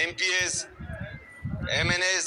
MPAs MNAs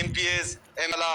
MPAs MLA,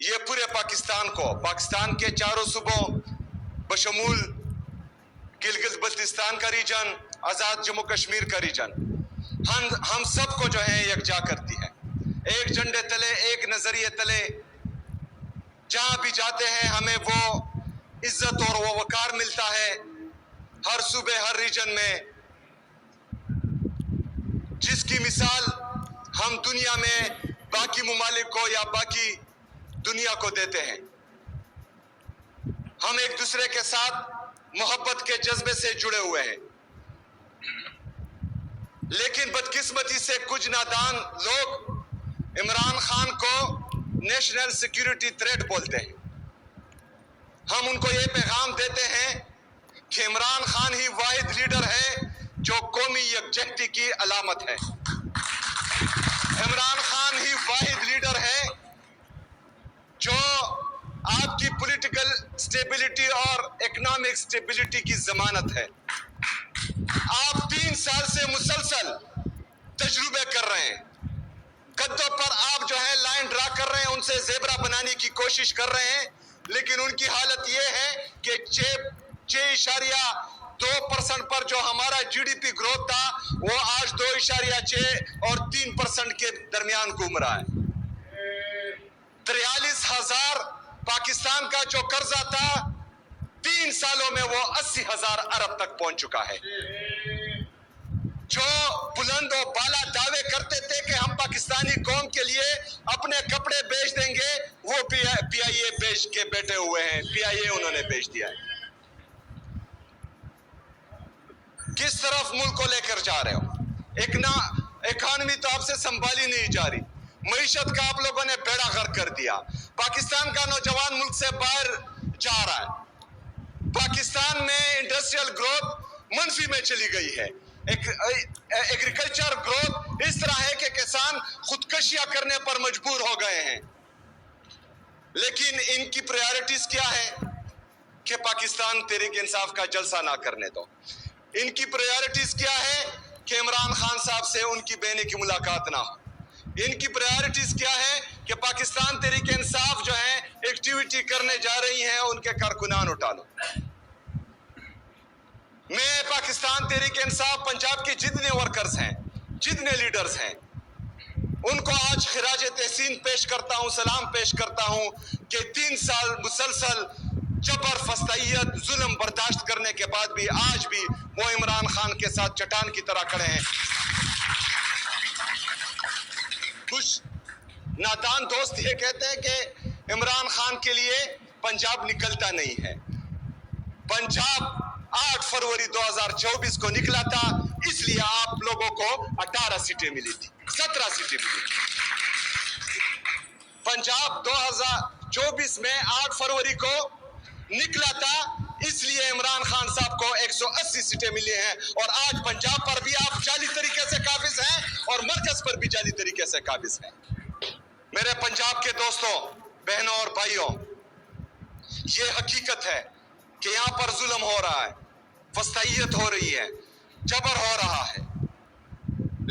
یہ پورے پاکستان کے چاروں صوبوں بشمول گلگت بلتستان کا ریجن، آزاد جموں کشمیر کا ریجن، ہم سب کو جو ہے یکجا کرتی ہے، ایک جھنڈے تلے، ایک نظریے تلے جہاں بھی جاتے ہیں ہمیں وہ عزت اور وہ وقار ملتا ہے۔ ہر صوبے، ہر ریجن میں جس کی مثال ہم دنیا میں باقی ممالک کو یا باقی دنیا کو دیتے ہیں، ہم ایک دوسرے کے ساتھ محبت کے جذبے سے جڑے ہوئے ہیں، لیکن بدقسمتی سے کچھ نادان لوگ عمران خان کو نیشنل سیکیورٹی تھریٹ بولتے ہیں۔ ہم ان کو یہ پیغام دیتے ہیں کہ عمران خان ہی واحد لیڈر ہے جو قومی یکجہتی کی علامت ہے۔ عمران خان ہی واحد لیڈر ہے جو آپ کی پولیٹیکل سٹیبلٹی اور اکنامک سٹیبلٹی کی ضمانت ہے۔ آپ 3 سال سے مسلسل تجربے کر رہے ہیں، گدوں پر آپ جو ہے لائن ڈرا کر رہے ہیں، ان سے زیبرا بنانے کی کوشش کر رہے ہیں، لیکن ان کی حالت یہ ہے کہ 6.2% پر جو ہمارا جی ڈی پی گروتھ تھا وہ آج 2.6 اور 3% کے درمیان گھوم رہا ہے۔ 43,000 پاکستان کا جو قرضہ تھا 3 سالوں میں وہ 80,000 ارب تک پہنچ چکا ہے۔ جو بلند و بالا دعوے کرتے تھے کہ ہم پاکستانی قوم کے لیے اپنے کپڑے بیچ دیں گے، وہ پی آئی اے بیچ کے بیٹھے ہوئے ہیں، پی آئی اے انہوں نے بیچ دیا ہے۔ کس طرف ملک کو لے کر جا رہے ہو؟ اکانومی تو آپ سے سنبھالی نہیں جا رہی، معیشت کا آپ لوگوں نے بیڑا غرق کر دیا، پاکستان کا نوجوان ملک سے باہر جا رہا ہے، پاکستان میں انڈسٹریل گروتھ منفی میں چلی گئی ہے، ایگریکلچر گروتھ اس طرح ہے کہ کسان خودکشیاں کرنے پر مجبور ہو گئے ہیں، لیکن ان کی پریارٹیز کیا ہے کہ پاکستان تحریک انصاف کا جلسہ نہ کرنے دو۔ ان کی پریارٹیز کیا ہے کہ عمران خان صاحب سے ان کی بہنیں کی ملاقات نہ ہو۔ ان کی پریارٹیز کیا ہے کہ پاکستان تحریک انصاف جو ہے ایکٹیویٹی کرنے جا رہی ہیں، ان کے کارکنان اٹھا لو۔ میں پاکستان تحریک انصاف پنجاب کے جتنے ورکرز ہیں، جتنے لیڈرز ہیں، ان کو آج خراج تحسین پیش کرتا ہوں، سلام پیش کرتا ہوں کہ 3 سال مسلسل جبر، فسطائیت، ظلم برداشت کرنے کے بعد بھی آج بھی وہ عمران خان کے ساتھ چٹان کی طرح کھڑے ہیں۔ کچھ نادان دوست یہ کہتے ہیں کہ عمران خان کے لیے پنجاب نکلتا نہیں ہے۔ پنجاب 8 فروری 2024 کو نکلا تھا، اس لیے آپ لوگوں کو 18 سیٹیں ملی تھی، 17 سیٹیں ملی تھی۔ پنجاب 2024 میں 8 فروری کو نکلا تھا، اس لیے عمران خان صاحب کو 180 سیٹیں ملی ہیں، اور آج پنجاب پر بھی آپ جعلی طریقے سے قابض ہیں اور مرکز پر بھی جعلی طریقے سے قابض ہیں۔ میرے پنجاب کے دوستوں، بہنوں اور بھائیوں، یہ حقیقت ہے کہ یہاں پر ظلم ہو رہا ہے، فسطائیت ہو رہی ہے، جبر ہو رہا ہے،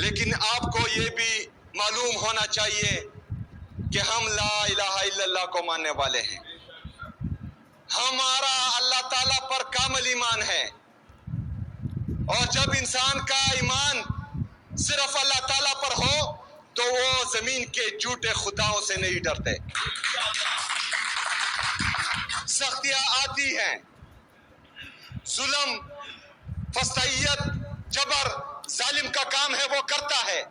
لیکن آپ کو یہ بھی معلوم ہونا چاہیے کہ ہم لا الہ الا اللہ کو ماننے والے ہیں، ہمارا اللہ تعالیٰ پر کامل ایمان ہے، اور جب انسان کا ایمان صرف اللہ تعالیٰ پر ہو تو وہ زمین کے جھوٹے خداؤں سے نہیں ڈرتے۔ سختیاں آتی ہیں، ظلم، فسطائیت، جبر ظالم کا کام ہے، وہ کرتا ہے،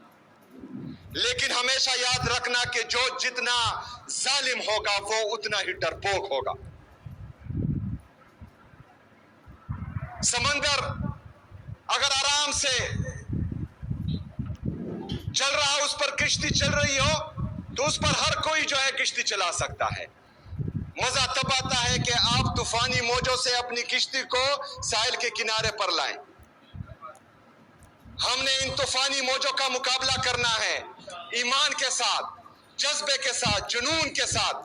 لیکن ہمیشہ یاد رکھنا کہ جو جتنا ظالم ہوگا وہ اتنا ہی ڈرپوک ہوگا۔ سمندر اگر آرام سے چل رہا، اس پر کشتی چل رہی ہو تو اس پر ہر کوئی جو ہے کشتی چلا سکتا ہے۔ مزہ تب آتا ہے کہ آپ طوفانی موجوں سے اپنی کشتی کو ساحل کے کنارے پر لائیں۔ ہم نے ان طوفانی موجوں کا مقابلہ کرنا ہے ایمان کے ساتھ، جذبے کے ساتھ، جنون کے ساتھ۔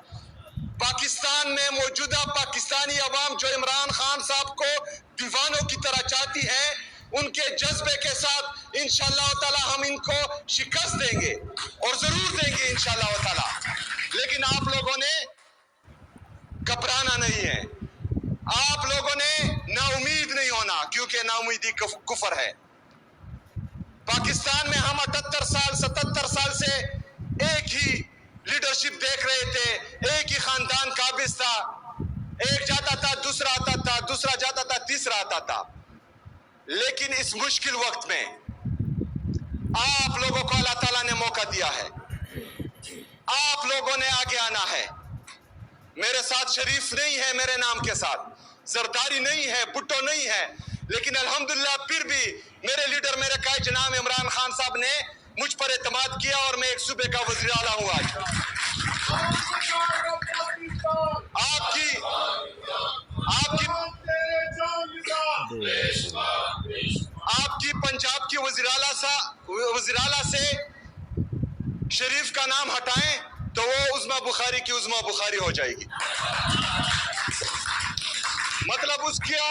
پاکستان میں موجودہ پاکستانی عوام جو عمران خان صاحب کو دیوانوں کی طرح چاہتی ہے، ان کے جذبے کے ساتھ انشاءاللہ تعالی ہم ان کو شکست دیں گے، اور ضرور دیں گے انشاءاللہ تعالی۔ لیکن آپ لوگوں نے یہ ناامیدی کفر ہے۔ پاکستان میں ہم 78 سال 77 سال سے ایک ہی لیڈرشپ دیکھ رہے تھے، ایک ہی خاندان قابض تھا، ایک جاتا تھا دوسرا آتا تھا، دوسرا جاتا تھا تیسرا آتا تھا۔ لیکن اس مشکل وقت میں آپ لوگوں کو اللہ تعالیٰ نے موقع دیا ہے، آپ لوگوں نے آگے آنا ہے۔ میرے ساتھ شریف نہیں ہے، میرے نام کے ساتھ زرداری نہیں ہے، بھٹو نہیں ہے، لیکن الحمدللہ پھر بھی میرے لیڈر میرے قائد جناب عمران خان صاحب نے مجھ پر اعتماد کیا اور میں ایک صوبے کا وزیر اعلیٰ ہوں آج۔ آپ کی پنجاب کی وزیر اعلیٰ سے شریف کا نام ہٹائیں تو وہ عظمیٰ بخاری کی عظمیٰ بخاری ہو جائے گی۔ مطلب اس کا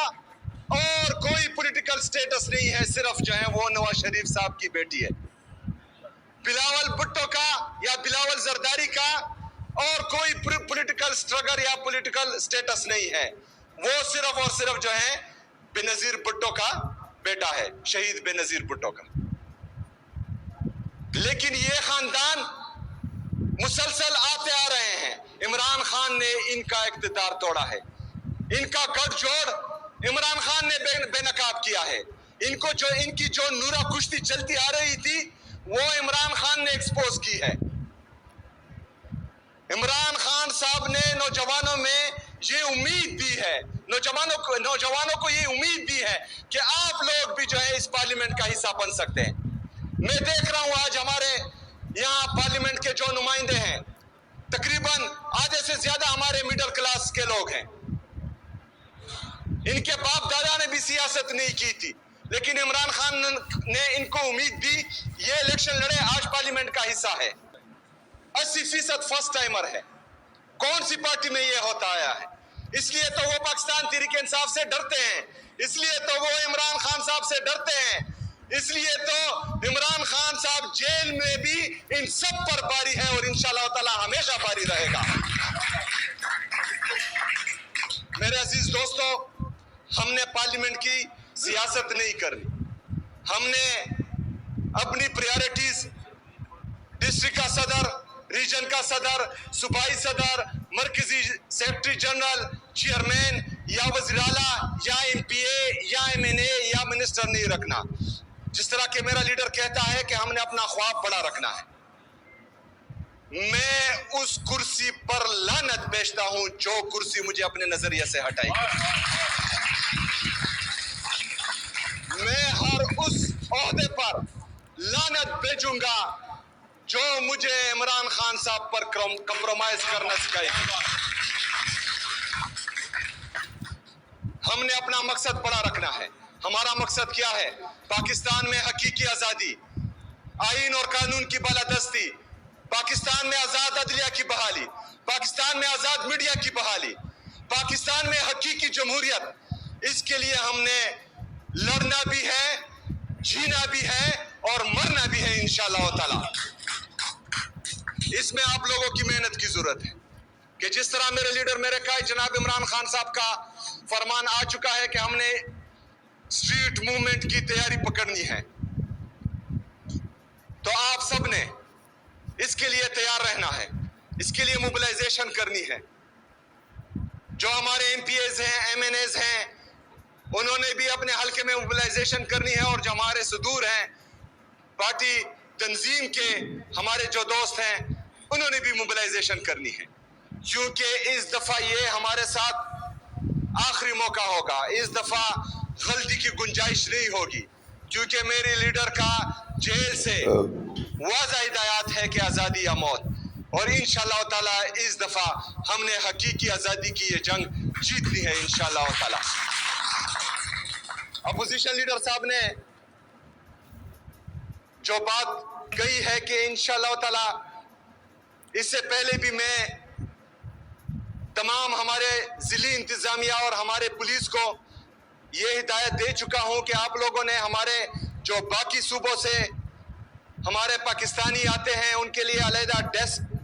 اور کوئی پولیٹیکل سٹیٹس نہیں ہے، صرف جو ہے وہ نواز شریف صاحب کی بیٹی ہے۔ بلاول بھٹو کا یا بلاول زرداری کا اور کوئی پولیٹیکل سٹرگل یا پولیٹیکل سٹیٹس نہیں ہے، وہ صرف اور صرف جو ہے بے نظیر بھٹو کا بیٹا ہے، شہید بے نظیر بھٹو کا۔ لیکن یہ خاندان مسلسل آتے آ رہے ہیں، عمران خان نے ان کا اقتدار توڑا ہے، ان کا گٹھ جوڑ عمران خان نے بے نقاب کیا ہے۔ ان کی جو نورا کشتی چلتی آ رہی تھی وہ عمران خان نے ایکسپوز کی ہے۔ عمران خان صاحب نے نوجوانوں میں یہ امید دی ہے، نوجوانوں کو یہ امید دی ہے کہ آپ لوگ بھی جو ہے اس پارلیمنٹ کا حصہ بن سکتے ہیں۔ میں دیکھ رہا ہوں آج ہمارے یہاں پارلیمنٹ کے جو نمائندے ہیں تقریباً آدھے سے زیادہ ہمارے مڈل کلاس کے لوگ ہیں۔ ان کے باپ دادا نے بھی سیاست نہیں کی تھی، لیکن عمران خان نے ان کو امید دی، یہ الیکشن لڑے، آج پارلیمنٹ کا حصہ ہے۔ 80% فرسٹ ٹائمر ہے۔ کون سی پارٹی میں یہ ہوتا آیا ہے؟ اس لیے تو وہ پاکستان تحریک انصاف سے ڈرتے ہیں، اس لیے تو وہ عمران خان صاحب سے ڈرتے ہیں، اس لیے تو عمران خان صاحب جیل میں بھی ان سب پر باری ہے اور انشاءاللہ تعالی ہمیشہ باری رہے گا۔ میرے عزیز دوستو، ہم نے پارلیمنٹ کی سیاست نہیں کرنی، ہم نے اپنی پریارٹیز ڈسٹرکٹ کا صدر، ریجن کا صدر، صوبائی صدر، مرکزی سیکرٹری جنرل، چیئرمین یا وزیر اعلیٰ یا ایم پی اے یا ایم این اے یا منسٹر نہیں رکھنا۔ جس طرح کہ میرا لیڈر کہتا ہے کہ ہم نے اپنا خواب بڑا رکھنا ہے، میں اس کرسی پر لعنت بیچتا ہوں جو کرسی مجھے اپنے نظریے سے ہٹائے گی۔ میں ہر اس عہدے پر لعنت بیچوں گا جو مجھے عمران خان صاحب پر کمپرومائز کرنا سکھائے گی۔ ہم نے اپنا مقصد بڑا رکھنا ہے۔ ہمارا مقصد کیا ہے؟ پاکستان میں حقیقی آزادی، آئین اور قانون کی بالادستی، پاکستان میں آزاد عدلیہ کی بحالی، پاکستان میں آزاد میڈیا کی بحالی، پاکستان میں حقیقی جمہوریت۔ اس کے لیے ہم نے لڑنا بھی ہے، جینا بھی ہے اور مرنا بھی ہے انشاءاللہ تعالی۔ اس میں آپ لوگوں کی محنت کی ضرورت ہے کہ جس طرح میرے لیڈر میرے قائد جناب عمران خان صاحب کا فرمان آ چکا ہے کہ ہم نے اسٹریٹ موومنٹ کی تیاری پکڑنی ہے، تو آپ سب نے اس کے لیے تیار رہنا ہے، اس کے لیے موبلائزیشن کرنی ہے۔ جو ہمارے ایم پی ایز ہیں، ایم این ایز ہیں، انہوں نے بھی اپنے حلقے میں موبلائزیشن کرنی ہے، اور جو ہمارے صدور ہیں پارٹی تنظیم کے ہمارے جو دوست ہیں انہوں نے بھی موبلائزیشن کرنی ہے، کیونکہ اس دفعہ یہ ہمارے ساتھ آخری موقع ہوگا، اس دفعہ غلطی کی گنجائش نہیں ہوگی، کیونکہ میرے لیڈر کا جیل سے واضح ہدایات ہے کہ آزادی یا موت، اور انشاءاللہ تعالی اس دفعہ ہم نے حقیقی آزادی کی یہ جنگ جیتنی ہے انشاءاللہ تعالی۔ اپوزیشن لیڈر صاحب نے جو بات کہی ہے کہ انشاءاللہ تعالی، اس سے پہلے بھی میں تمام ہمارے ضلعی انتظامیہ اور ہمارے پولیس کو یہ ہدایت دے چکا ہوں کہ آپ لوگوں نے ہمارے جو باقی صوبوں سے ہمارے پاکستانی آتے ہیں ان کے لیے علیحدہ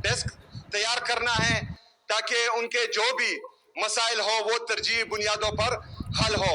ڈیسک تیار کرنا ہے، تاکہ ان کے جو بھی مسائل ہو وہ ترجیحی بنیادوں پر حل ہو۔